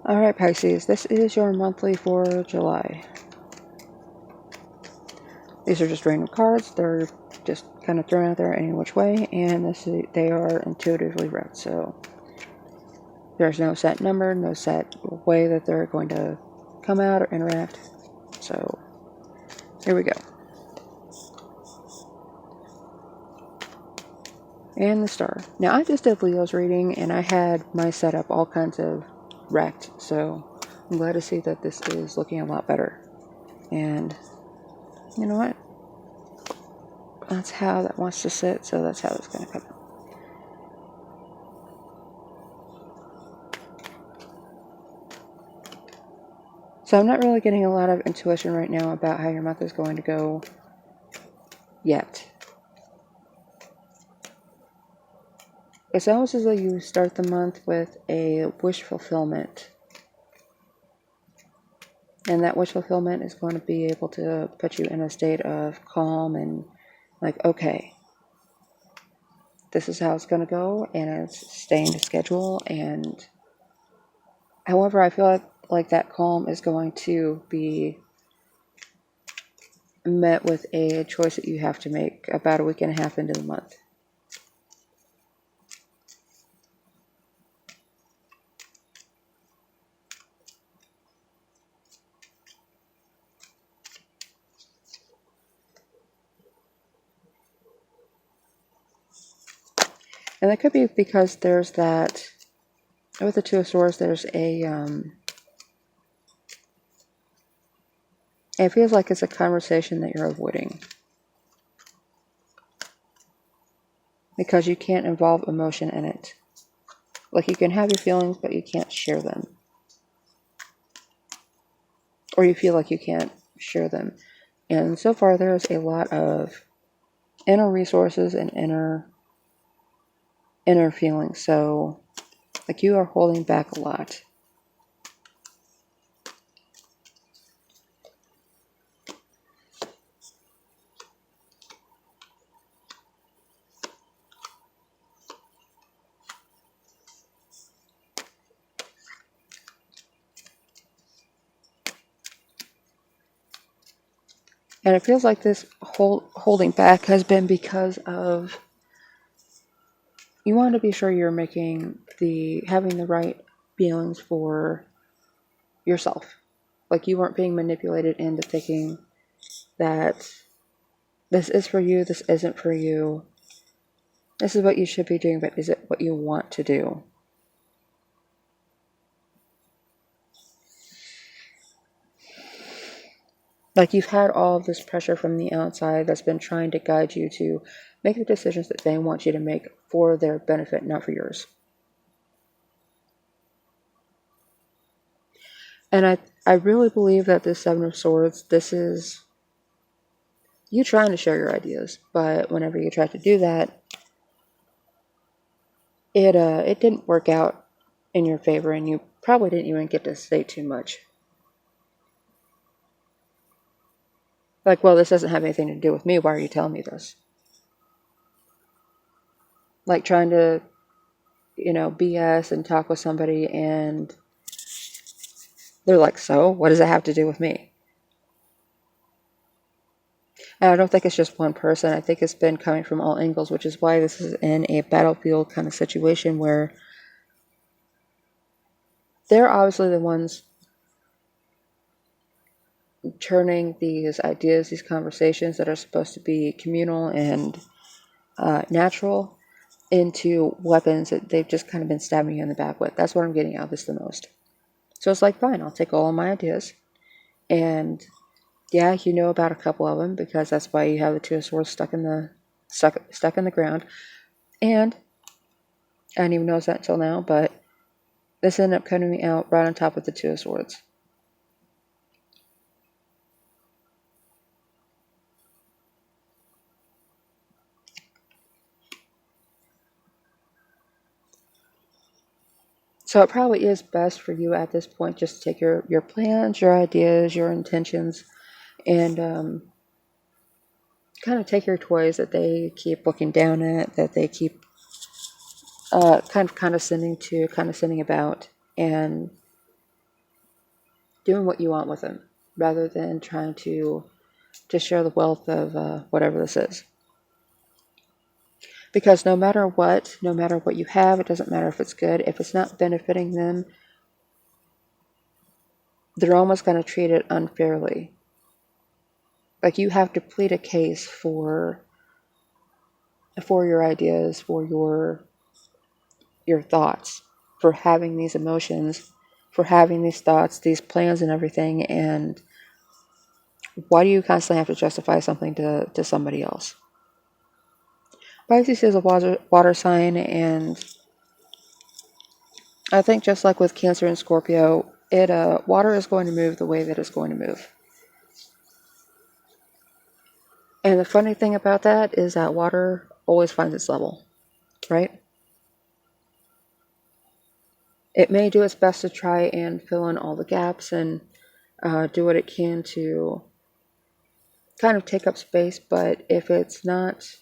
Alright, Pisces, this is your monthly for July. These are just random cards. They're just kind of thrown out there any which way, and they are intuitively read. So there's no set number, no set way that they're going to come out or interact. So here we go. And the star. Now, I just did Leo's reading, and I had my setup all kinds of wrecked. So I'm glad to see that this is looking a lot better. And you know what? That's how that wants to sit, so that's how it's going to come out. So I'm not really getting a lot of intuition right now about how your month is going to go yet. It's almost as though you start the month with a wish fulfillment. And that wish fulfillment is going to be able to put you in a state of calm and like, okay, this is how it's going to go, and it's staying to schedule. And however, I feel like that calm is going to be met with a choice that you have to make about a week and a half into the month. And that could be because there's that, with the Two of Swords, there's it feels like it's a conversation that you're avoiding. Because you can't involve emotion in it. Like, you can have your feelings, but you can't share them. Or you feel like you can't share them. And so far, there's a lot of inner resources and inner feelings. So, like, you are holding back a lot. And it feels like this holding back has been because of you want to be sure you're having the right feelings for yourself. Like, you weren't being manipulated into thinking that this is for you, this isn't for you. This is what you should be doing, but is it what you want to do? Like, you've had all of this pressure from the outside that's been trying to guide you to make the decisions that they want you to make for their benefit, not for yours. And I really believe that this Seven of Swords, this is you trying to share your ideas, but whenever you try to do that, it didn't work out in your favor, and you probably didn't even get to say too much. Like, well, this doesn't have anything to do with me. Why are you telling me this? Like, trying to, BS and talk with somebody, and they're like, so, what does it have to do with me? And I don't think it's just one person. I think it's been coming from all angles, which is why this is in a battlefield kind of situation where they're obviously the ones turning these ideas, these conversations that are supposed to be communal and natural, into weapons that they've just kind of been stabbing you in the back with. That's what I'm getting out of this the most. So it's like, fine, I'll take all of my ideas. And yeah, you know about a couple of them, because that's why you have the Two of Swords stuck in the ground. And I didn't even notice that until now, but this ended up coming out right on top of the Two of Swords. So it probably is best for you at this point just to take your plans, your ideas, your intentions, and kind of take your toys that they keep looking down at, that they keep condescending about, and doing what you want with them, rather than trying to share the wealth of whatever this is. Because no matter what you have, it doesn't matter if it's good, if it's not benefiting them, they're almost going to treat it unfairly. Like, you have to plead a case for your ideas, for your thoughts, for having these emotions, for having these thoughts, these plans and everything. And why do you constantly have to justify something to somebody else? Pisces is a water sign, and I think just like with Cancer and Scorpio, water is going to move the way that it's going to move. And the funny thing about that is that water always finds its level, right? It may do its best to try and fill in all the gaps and do what it can to kind of take up space, but if it's not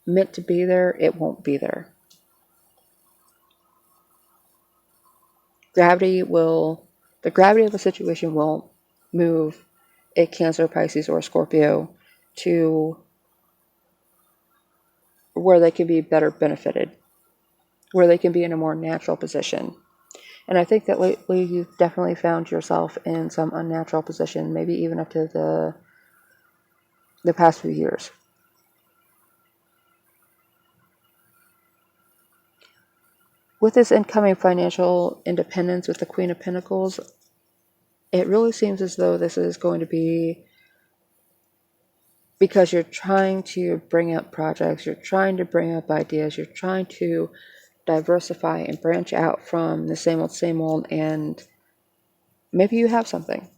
meant to be there, it won't be there. The gravity of a situation will move a Cancer, Pisces, or Scorpio to where they can be better benefited, where they can be in a more natural position. And I think that lately you've definitely found yourself in some unnatural position, maybe even up to the past few years. With this incoming financial independence with the Queen of Pentacles, it really seems as though this is going to be because you're trying to bring up projects, you're trying to bring up ideas, you're trying to diversify and branch out from the same old, and maybe you have something.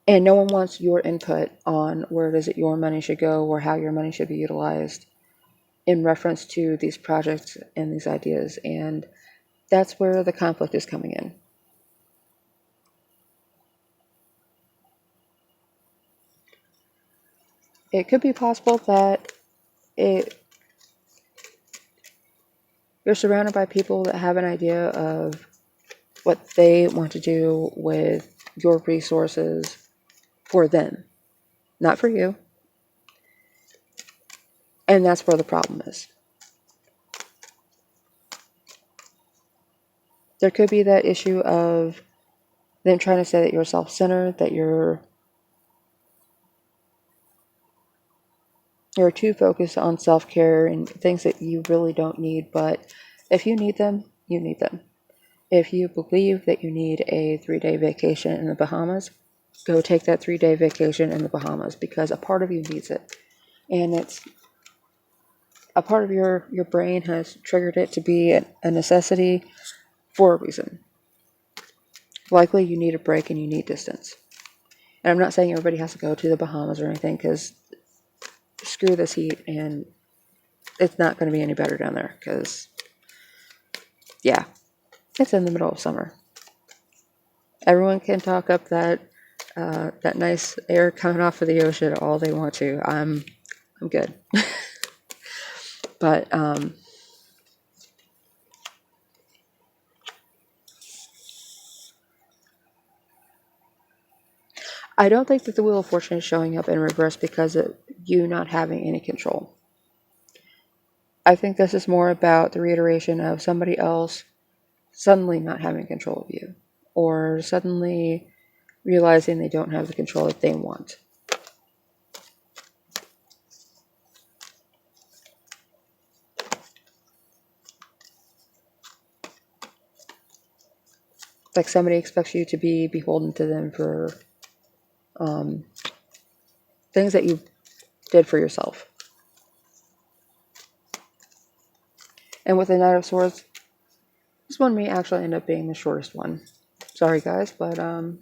And no one wants your input on where it is that your money should go or how your money should be utilized in reference to these projects and these ideas. And that's where the conflict is coming in. It could be possible that you're surrounded by people that have an idea of what they want to do with your resources for them, not for you. And that's where the problem is. There could be that issue of them trying to say that you're self-centered, that you're too focused on self-care and things that you really don't need. But if you need them, you need them. If you believe that you need a 3-day vacation in the Bahamas, go take that 3-day vacation in the Bahamas, because a part of you needs it. And it's a part of your brain has triggered it to be a necessity for a reason. Likely you need a break and you need distance. And I'm not saying everybody has to go to the Bahamas or anything, because screw this heat, and it's not going to be any better down there, because, yeah, it's in the middle of summer. Everyone can talk up that nice air coming off of the ocean all they want to. I'm good. But I don't think that the Wheel of Fortune is showing up in reverse because of you not having any control. I think this is more about the reiteration of somebody else suddenly not having control of you, or suddenly realizing they don't have the control that they want. Like somebody expects you to be beholden to them for things that you did for yourself. And with the Knight of Swords, this one may actually end up being the shortest one. Sorry guys, but I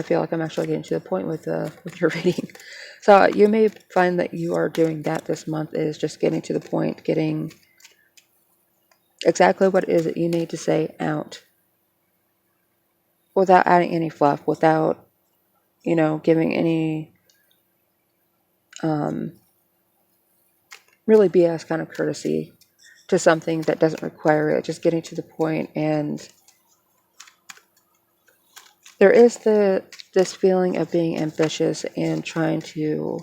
feel like I'm actually getting to the point with your reading. So you may find that you are doing that this month, is just getting to the point, getting exactly what it is that you need to say out, without adding any fluff, without, giving any really BS kind of courtesy to something that doesn't require it, just getting to the point. And there is this feeling of being ambitious and trying to,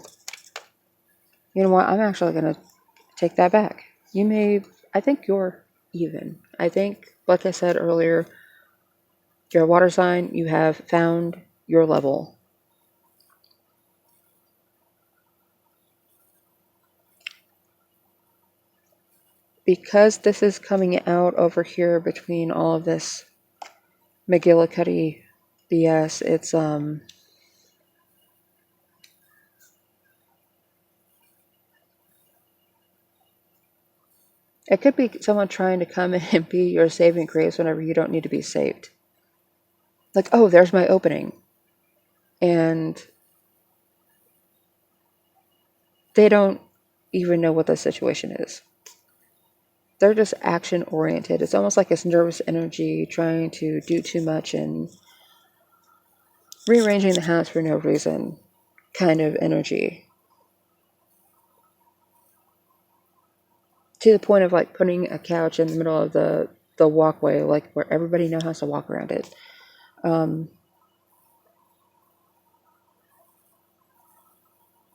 you know what, I'm actually going to take that back. I think you're even. I think, like I said earlier, you're a water sign, you have found your level. Because this is coming out over here between all of this McGillicuddy BS, it's it could be someone trying to come in and be your saving grace whenever you don't need to be saved. Like, oh, there's my opening. And they don't even know what the situation is. They're just action oriented. It's almost like it's nervous energy trying to do too much and rearranging the house for no reason kind of energy. To the point of like putting a couch in the middle of the walkway, like where everybody knows how to walk around it. And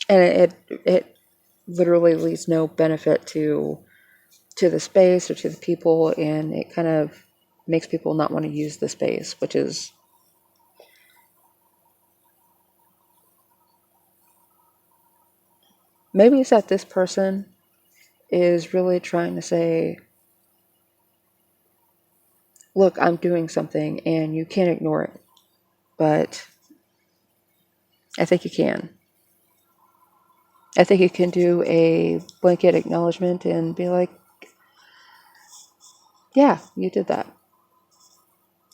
it literally leaves no benefit to the space or to the people, and it kind of makes people not want to use the space, which is maybe it's that this person is really trying to say, look, I'm doing something and you can't ignore it, but I think you can. I think you can do a blanket acknowledgement and be like, yeah, you did that.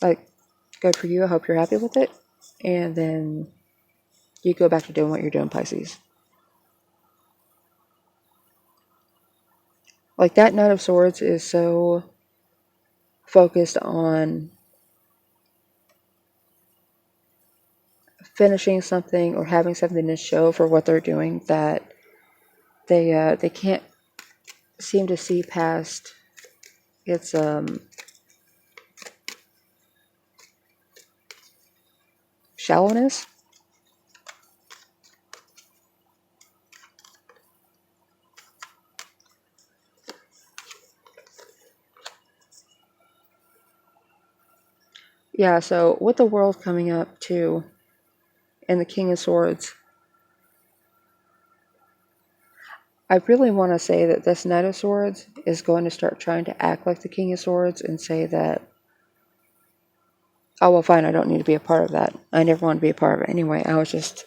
Like, good for you. I hope you're happy with it. And then you go back to doing what you're doing, Pisces. Like, that Knight of Swords is so focused on finishing something or having something to show for what they're doing that they can't seem to see past its shallowness. Yeah, so with the world coming up too, and the King of Swords, I really want to say that this Knight of Swords is going to start trying to act like the King of Swords and say that, oh, well, fine, I don't need to be a part of that. I never want to be a part of it anyway. I was just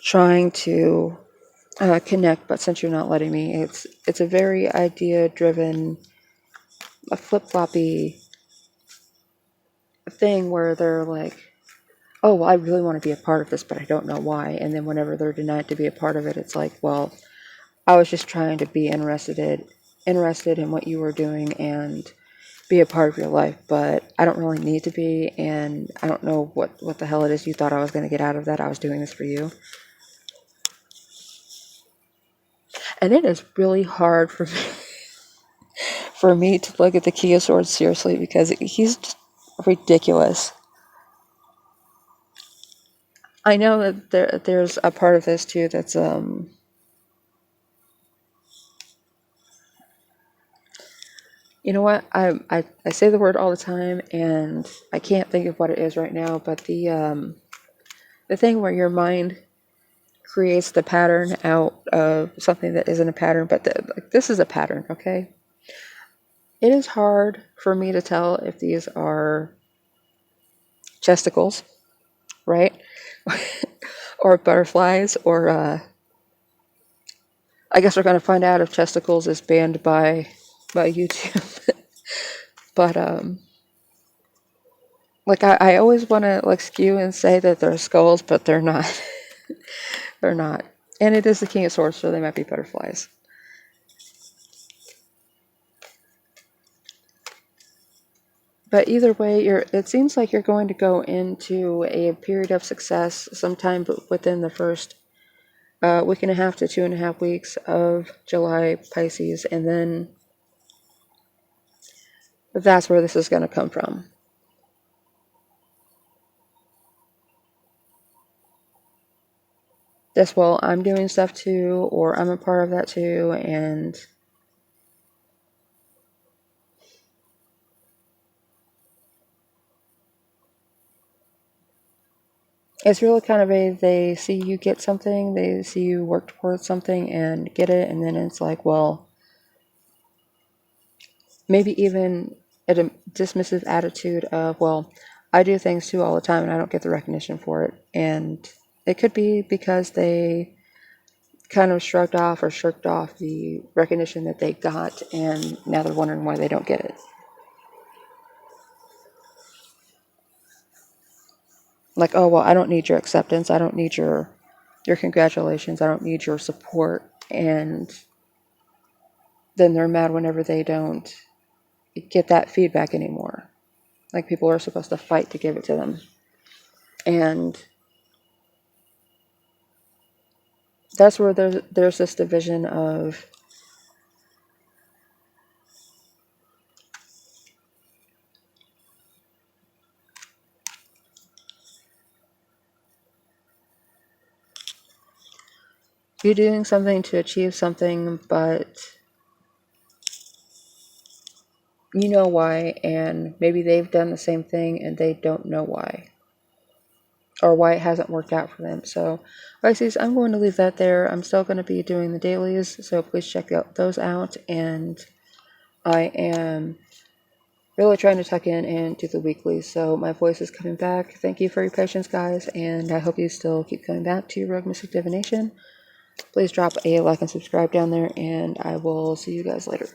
trying to connect, but since you're not letting me, it's a very idea-driven, a flip-floppy thing where they're like, oh, well, I really want to be a part of this, but I don't know why. And then whenever they're denied to be a part of it, it's like, well, I was just trying to be interested in what you were doing and be a part of your life, but I don't really need to be, and I don't know what the hell it is you thought I was going to get out of that. I was doing this for you. And it is really hard for me to look at the King of Swords seriously because he's just ridiculous. I know that there's a part of this too that's you know what, I say the word all the time and I can't think of what it is right now, but the thing where your mind creates the pattern out of something that isn't a pattern, but like, this is a pattern, okay? It is hard for me to tell if these are chesticles, right? Or butterflies, or I guess we're going to find out if chesticles is banned by YouTube. But like I always want to like skew and say that they're skulls, but they're not. They're not. And it is the King of Swords, so they might be butterflies. But either way, it seems like you're going to go into a period of success sometime within the first week and a half to 2.5 weeks of July Pisces, and then that's where this is going to come from. This, well, I'm doing stuff too, or I'm a part of that too, and it's really kind of they see you get something, they see you work towards something and get it, and then it's like, well, maybe even a dismissive attitude of, well, I do things too all the time and I don't get the recognition for it. And it could be because they kind of shrugged off or shirked off the recognition that they got, and now they're wondering why they don't get it. Like, oh, well, I don't need your acceptance, I don't need your congratulations, I don't need your support. And then they're mad whenever they don't get that feedback anymore. Like, people are supposed to fight to give it to them. And that's where there's this division of you doing something to achieve something, but you know why, and maybe they've done the same thing and they don't know why, or why it hasn't worked out for them. So, Pisces, I'm going to leave that there. I'm still going to be doing the dailies, so please check those out. And I am really trying to tuck in and do the weeklies, so my voice is coming back. Thank you for your patience, guys, and I hope you still keep coming back to Rogue Mystic Divination. Please drop a like and subscribe down there, and I will see you guys later.